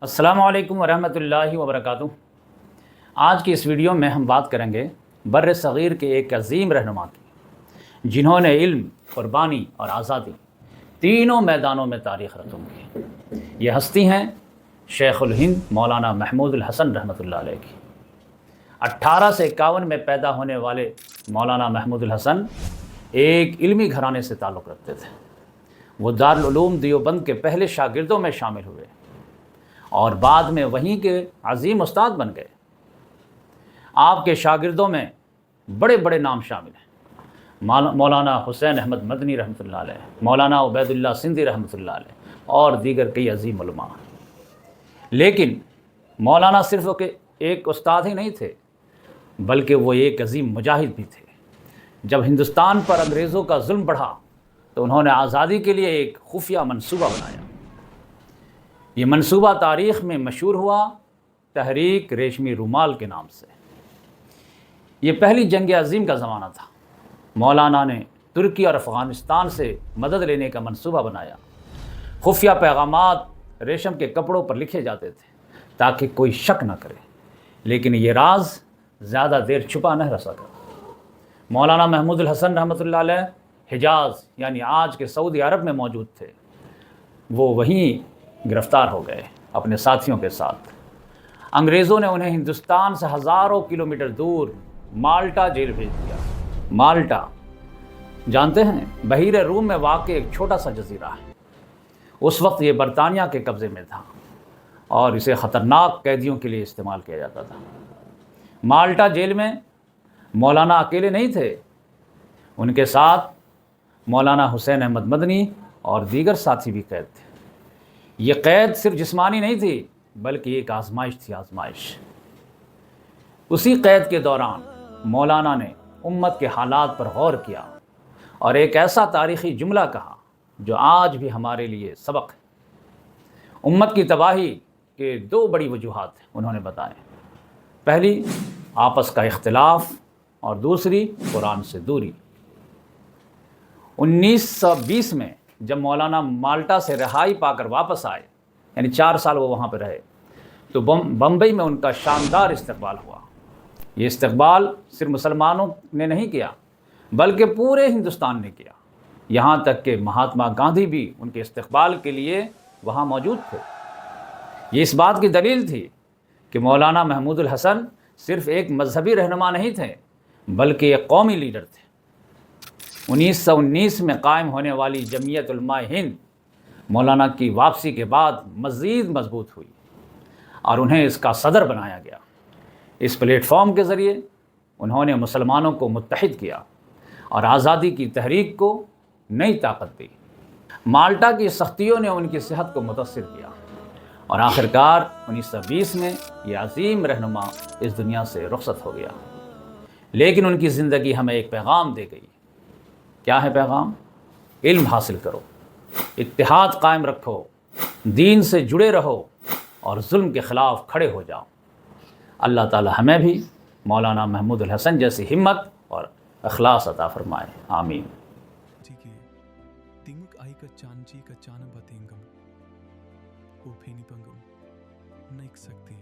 السلام علیکم ورحمۃ اللہ وبرکاتہ۔ آج کی اس ویڈیو میں ہم بات کریں گے بر صغیر کے ایک عظیم رہنما کی، جنہوں نے علم، قربانی اور آزادی تینوں میدانوں میں تاریخ رقم کی۔ یہ ہستی ہیں شیخ الہند مولانا محمود الحسن رحمۃ اللہ علیہ کی۔ 1851 میں پیدا ہونے والے مولانا محمود الحسن ایک علمی گھرانے سے تعلق رکھتے تھے۔ وہ دارالعلوم دیوبند کے پہلے شاگردوں میں شامل ہوئے اور بعد میں وہیں کے عظیم استاد بن گئے۔ آپ کے شاگردوں میں بڑے بڑے نام شامل ہیں: مولانا حسین احمد مدنی رحمۃ اللہ علیہ، مولانا عبید اللہ سندھی رحمۃ اللہ علیہ اور دیگر کئی عظیم علماء۔ لیکن مولانا صرف ایک استاد ہی نہیں تھے، بلکہ وہ ایک عظیم مجاہد بھی تھے۔ جب ہندوستان پر انگریزوں کا ظلم بڑھا تو انہوں نے آزادی کے لیے ایک خفیہ منصوبہ بنایا۔ یہ منصوبہ تاریخ میں مشہور ہوا تحریک ریشمی رومال کے نام سے۔ یہ پہلی جنگ عظیم کا زمانہ تھا۔ مولانا نے ترکی اور افغانستان سے مدد لینے کا منصوبہ بنایا۔ خفیہ پیغامات ریشم کے کپڑوں پر لکھے جاتے تھے تاکہ کوئی شک نہ کرے، لیکن یہ راز زیادہ دیر چھپا نہ رہ سکا۔ مولانا محمود الحسن رحمۃ اللہ علیہ حجاز یعنی آج کے سعودی عرب میں موجود تھے۔ وہ وہیں گرفتار ہو گئے اپنے ساتھیوں کے ساتھ۔ انگریزوں نے انہیں ہندوستان سے ہزاروں کلومیٹر دور مالٹا جیل بھیج دیا۔ مالٹا جانتے ہیں، بحیرہ روم میں واقع ایک چھوٹا سا جزیرہ ہے۔ اس وقت یہ برطانیہ کے قبضے میں تھا اور اسے خطرناک قیدیوں کے لیے استعمال کیا جاتا تھا۔ مالٹا جیل میں مولانا اکیلے نہیں تھے، ان کے ساتھ مولانا حسین احمد مدنی اور دیگر ساتھی بھی قید تھے۔ یہ قید صرف جسمانی نہیں تھی بلکہ ایک آزمائش تھی، آزمائش۔ اسی قید کے دوران مولانا نے امت کے حالات پر غور کیا اور ایک ایسا تاریخی جملہ کہا جو آج بھی ہمارے لیے سبق ہے۔ امت کی تباہی کے دو بڑی وجوہات انہوں نے بتائے: پہلی آپس کا اختلاف اور دوسری قرآن سے دوری۔ 1920 میں جب مولانا مالٹا سے رہائی پا کر واپس آئے، یعنی 4 سال وہ وہاں پہ رہے، تو بمبئی میں ان کا شاندار استقبال ہوا۔ یہ استقبال صرف مسلمانوں نے نہیں کیا بلکہ پورے ہندوستان نے کیا، یہاں تک کہ مہاتما گاندھی بھی ان کے استقبال کے لیے وہاں موجود تھے۔ یہ اس بات کی دلیل تھی کہ مولانا محمود الحسن صرف ایک مذہبی رہنما نہیں تھے بلکہ ایک قومی لیڈر تھے۔ 1919 میں قائم ہونے والی جمعیت علماء ہند مولانا کی واپسی کے بعد مزید مضبوط ہوئی اور انہیں اس کا صدر بنایا گیا۔ اس پلیٹ فارم کے ذریعے انہوں نے مسلمانوں کو متحد کیا اور آزادی کی تحریک کو نئی طاقت دی۔ مالٹا کی سختیوں نے ان کی صحت کو متاثر کیا اور آخرکار 1920 میں یہ عظیم رہنما اس دنیا سے رخصت ہو گیا۔ لیکن ان کی زندگی ہمیں ایک پیغام دے گئی۔ کیا ہے پیغام؟ علم حاصل کرو، اتحاد قائم رکھو، دین سے جڑے رہو اور ظلم کے خلاف کھڑے ہو جاؤ۔ اللہ تعالی ہمیں بھی مولانا محمود الحسن جیسی ہمت اور اخلاص عطا فرمائے، آمین۔ چان جی کا چان بتیں گم او پھینی پنگم نیک سکتے